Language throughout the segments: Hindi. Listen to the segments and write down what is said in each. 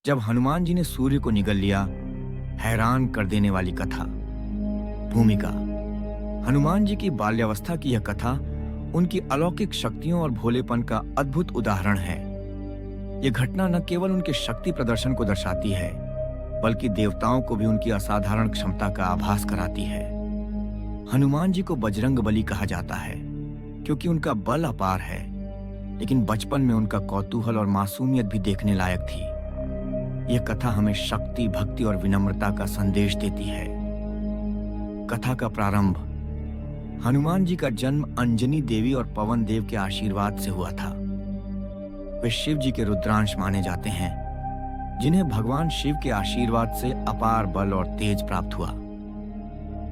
जब हनुमान जी ने सूर्य को निगल लिया, हैरान कर देने वाली कथा। भूमिका। हनुमान जी की बाल्यावस्था की यह कथा उनकी अलौकिक शक्तियों और भोलेपन का अद्भुत उदाहरण है। यह घटना न केवल उनके शक्ति प्रदर्शन को दर्शाती है, बल्कि देवताओं को भी उनकी असाधारण क्षमता का आभास कराती है। हनुमान जी को बजरंग बली कहा जाता है क्योंकि उनका बल अपार है, लेकिन बचपन में उनका कौतूहल और मासूमियत भी देखने लायक थी। यह कथा हमें शक्ति, भक्ति और विनम्रता का संदेश देती है। कथा का प्रारंभ। हनुमान जी का जन्म अंजनी देवी और पवन देव के आशीर्वाद से हुआ था। वे शिव जी के रुद्रांश माने जाते हैं, जिन्हें भगवान शिव के आशीर्वाद से अपार बल और तेज प्राप्त हुआ।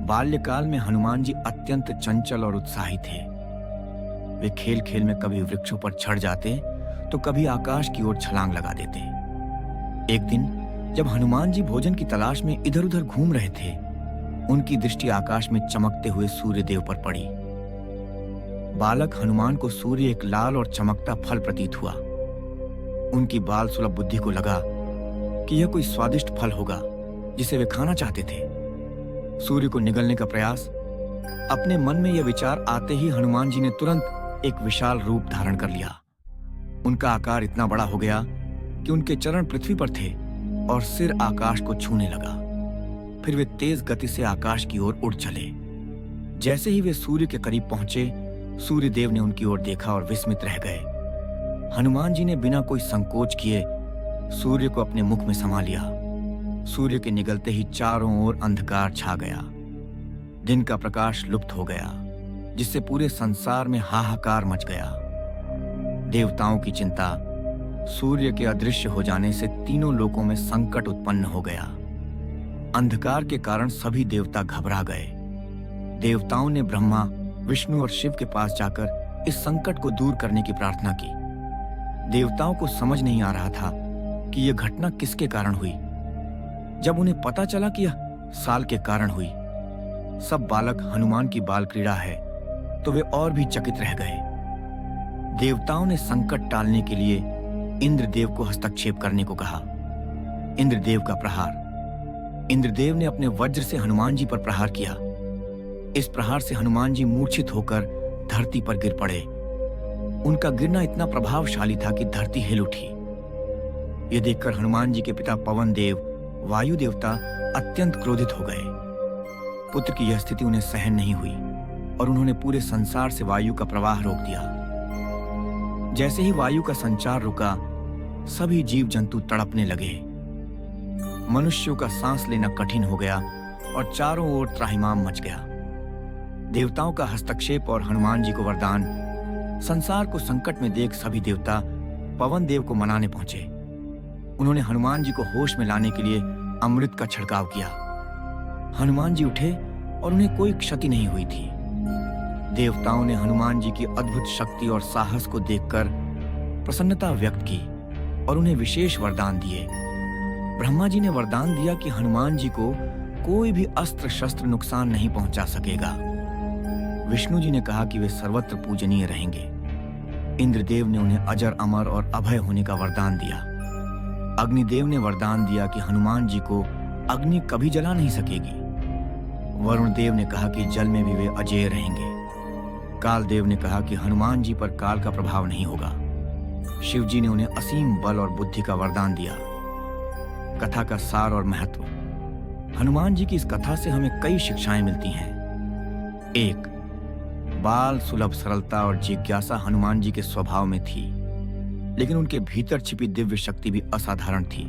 बाल्यकाल में हनुमान जी अत्यंत चंचल और उत्साही थे। वे खेल खेल में कभी वृक्षों पर चढ़ जाते तो कभी आकाश की ओर छलांग लगा देते। एक दिन जब हनुमान जी भोजन की तलाश में इधर उधर घूम रहे थे, उनकी दृष्टि आकाश में चमकते हुए सूर्य देव पर पड़ी। बालक हनुमान को सूर्य एक लाल और चमकता फल प्रतीत हुआ। उनकी बाल सुलभ बुद्धि को लगा कि यह कोई स्वादिष्ट फल होगा जिसे वे खाना चाहते थे। सूर्य को निगलने का प्रयास। अपने मन में यह विचार आते ही हनुमान जी ने तुरंत एक विशाल रूप धारण कर लिया। उनका आकार इतना बड़ा हो गया कि उनके चरण पृथ्वी पर थे और सिर आकाश को छूने लगा। फिर वे तेज गति से आकाश की ओर उड़ चले। जैसे ही वे सूर्य के करीब पहुंचे, सूर्य देव ने उनकी ओर देखा और विस्मित रह गए। हनुमान जी ने बिना कोई संकोच किए सूर्य को अपने मुख में समा लिया। सूर्य के निगलते ही चारों ओर अंधकार छा गया। दिन का प्रकाश लुप्त हो गया, जिससे पूरे संसार में हाहाकार मच गया। देवताओं की चिंता। सूर्य के अदृश्य हो जाने से तीनों लोकों में संकट उत्पन्न हो गया। अंधकार के कारण सभी देवता घबरा गए। देवताओं ने ब्रह्मा, विष्णु और शिव के पास जाकर इस संकट को दूर करने की प्रार्थना की। देवताओं को समझ नहीं आ रहा था कि यह घटना किसके कारण हुई। जब उन्हें पता चला कि यह साल के कारण हुई, सब बालक हनुमान की बाल क्रीड़ा है, तो वे और भी चकित रह गए। देवताओं ने संकट टालने के लिए इंद्रदेव को हस्तक्षेप करने को कहा। इंद्रदेव का प्रहार। इंद्रदेव ने अपने वज्र से हनुमान जी पर प्रहार किया। इस प्रहार से हनुमान जी मूर्छित होकर धरती पर गिर पड़े। उनका गिरना इतना प्रभावशाली था कि धरती हिल उठी। यह देखकर हनुमान जी के पिता पवन देव, वायु देवता अत्यंत क्रोधित हो गए। पुत्र की यह स्थिति उन्हें सहन नहीं हुई और उन्होंने पूरे संसार से वायु का प्रवाह रोक दिया। जैसे ही वायु का संचार रुका, सभी जीव जंतु तड़पने लगे। मनुष्यों का सांस लेना कठिन हो गया और चारों ओर त्राहिमाम मच गया। देवताओं का हस्तक्षेप और हनुमान जी को वरदान। संसार को संकट में देख सभी देवता पवन देव को मनाने पहुंचे। उन्होंने हनुमान जी को होश में लाने के लिए अमृत का छिड़काव किया। हनुमान जी उठे और उन्हें कोई क्षति नहीं हुई थी। देवताओं ने हनुमान जी की अद्भुत शक्ति और साहस को देखकर प्रसन्नता व्यक्त की और उन्हें विशेष वरदान दिए। ब्रह्मा जी ने वरदान दिया कि हनुमान जी को कोई भी अस्त्र शस्त्र नुकसान नहीं पहुंचा सकेगा। विष्णु जी ने कहा कि वे सर्वत्र पूजनीय रहेंगे। इंद्रदेव ने उन्हें अजर, अमर और अभय होने का वरदान दिया। अग्निदेव ने वरदान दिया कि हनुमान जी को अग्नि कभी जला नहीं सकेगी। वरुण देव ने कहा कि जल में भी वे अजेय रहेंगे। काल देव ने कहा कि हनुमान जी पर काल का प्रभाव नहीं होगा। शिव जी ने उन्हें असीम बल और बुद्धि का वरदान दिया। कथा का सार और महत्व। हनुमान जी की इस कथा से हमें कई शिक्षाएं मिलती हैं। 1. बाल सुलभ सरलता और जिज्ञासा हनुमान जी के स्वभाव में थी, लेकिन उनके भीतर छिपी दिव्य शक्ति भी असाधारण थी।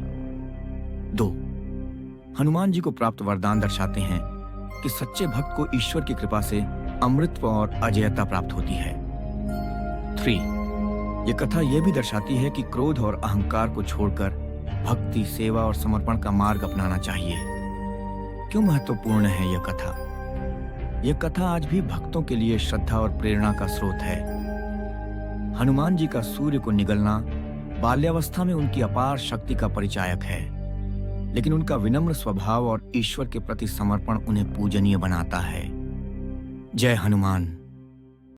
2. हनुमान जी को प्राप्त वरदान दर्शाते हैं कि सच्चे भक्त को ईश्वर की कृपा से अमृतत्व और अजेयता प्राप्त होती है। 3. यह कथा यह भी दर्शाती है कि क्रोध और अहंकार को छोड़कर भक्ति, सेवा और समर्पण का मार्ग अपनाना चाहिए। क्यों महत्वपूर्ण है यह कथा? यह कथा आज भी भक्तों के लिए श्रद्धा और प्रेरणा का स्रोत है। हनुमान जी का सूर्य को निगलना बाल्यावस्था में उनकी अपार शक्ति का परिचायक है, लेकिन उनका विनम्र स्वभाव और ईश्वर के प्रति समर्पण उन्हें पूजनीय बनाता है। जय हनुमान।